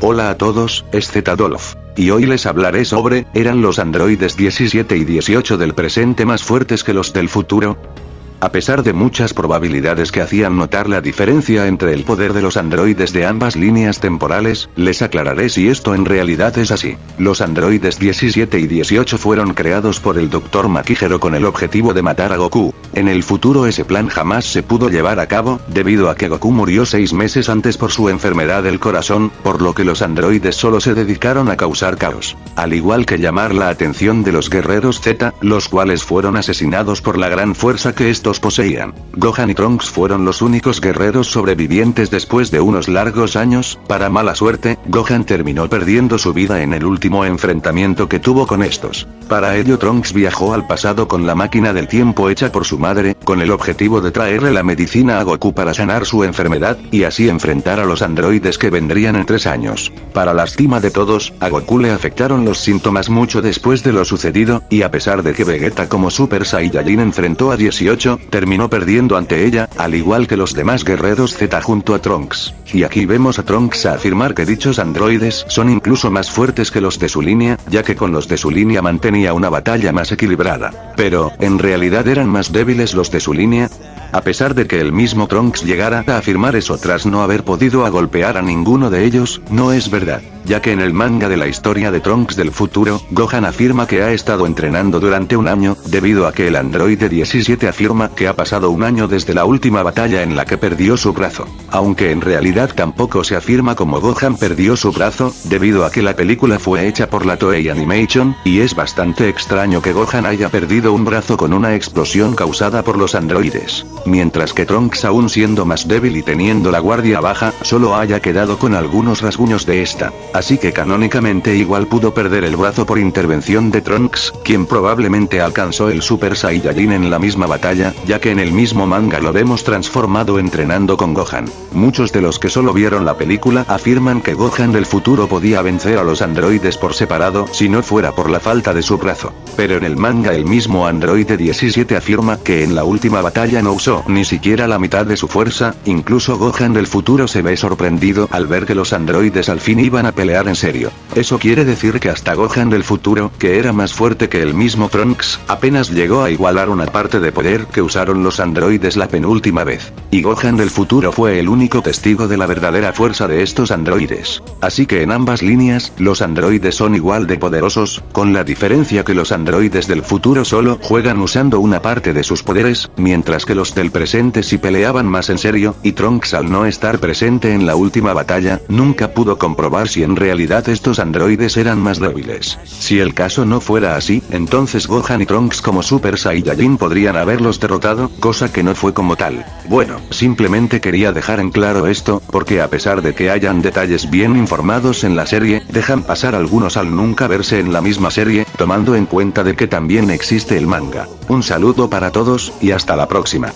Hola a todos, es Z-Dolph. Y hoy les hablaré sobre, ¿eran los androides 17 y 18 del presente más fuertes que los del futuro? A pesar de muchas probabilidades que hacían notar la diferencia entre el poder de los androides de ambas líneas temporales, les aclararé si esto en realidad es así. Los androides 17 y 18 fueron creados por el Dr. Makihiro con el objetivo de matar a Goku. En el futuro ese plan jamás se pudo llevar a cabo, debido a que Goku murió 6 meses antes por su enfermedad del corazón, por lo que los androides solo se dedicaron a causar caos. Al igual que llamar la atención de los guerreros Z, los cuales fueron asesinados por la gran fuerza que estos poseían. Gohan y Trunks fueron los únicos guerreros sobrevivientes después de unos largos años. Para mala suerte, Gohan terminó perdiendo su vida en el último enfrentamiento que tuvo con estos. Para ello Trunks viajó al pasado con la máquina del tiempo hecha por su madre, con el objetivo de traerle la medicina a Goku para sanar su enfermedad, y así enfrentar a los androides que vendrían en 3 años. Para lástima de todos, a Goku le afectaron los síntomas mucho después de lo sucedido, y a pesar de que Vegeta como Super Saiyajin enfrentó a 18, terminó perdiendo ante ella, al igual que los demás guerreros Z junto a Trunks. Y aquí vemos a Trunks a afirmar que dichos androides son incluso más fuertes que los de su línea, ya que con los de su línea mantenía una batalla más equilibrada. Pero, ¿en realidad eran más débiles los de su línea? A pesar de que el mismo Trunks llegara a afirmar eso tras no haber podido golpear a ninguno de ellos, no es verdad, ya que en el manga de la historia de Trunks del futuro, Gohan afirma que ha estado entrenando durante 1 año, debido a que el androide 17 afirma que ha pasado 1 año desde la última batalla en la que perdió su brazo. Aunque en realidad tampoco se afirma como Gohan perdió su brazo, debido a que la película fue hecha por la Toei Animation, y es bastante extraño que Gohan haya perdido un brazo con una explosión causada por los androides. Mientras que Trunks, aún siendo más débil y teniendo la guardia baja, solo haya quedado con algunos rasguños de esta. Así que canónicamente igual pudo perder el brazo por intervención de Trunks, quien probablemente alcanzó el Super Saiyajin en la misma batalla, ya que en el mismo manga lo vemos transformado entrenando con Gohan. Muchos de los que solo vieron la película afirman que Gohan del futuro podía vencer a los androides por separado si no fuera por la falta de su brazo. Pero en el manga el mismo androide 17 afirma que en la última batalla no usó ni siquiera la mitad de su fuerza. Incluso Gohan del futuro se ve sorprendido al ver que los androides al fin iban a pelear en serio. Eso quiere decir que hasta Gohan del futuro, que era más fuerte que el mismo Trunks, apenas llegó a igualar una parte de poder que usaron los androides la penúltima vez. Y Gohan del futuro fue el único testigo de la verdadera fuerza de estos androides. Así que en ambas líneas, los androides son igual de poderosos, con la diferencia que los androides del futuro solo juegan usando una parte de sus poderes, mientras que los del presente sí peleaban más en serio, y Trunks al no estar presente en la última batalla, nunca pudo comprobar si en realidad estos androides eran más débiles. Si el caso no fuera así, entonces Gohan y Trunks como Super Saiyajin podrían haberlos derrotado, cosa que no fue como tal. Bueno, simplemente quería dejar en claro esto, porque a pesar de que hayan detalles bien informados en la serie, dejan pasar algunos al nunca verse en la misma serie, tomando en cuenta de que también existe el manga. Un saludo para todos, y hasta la próxima.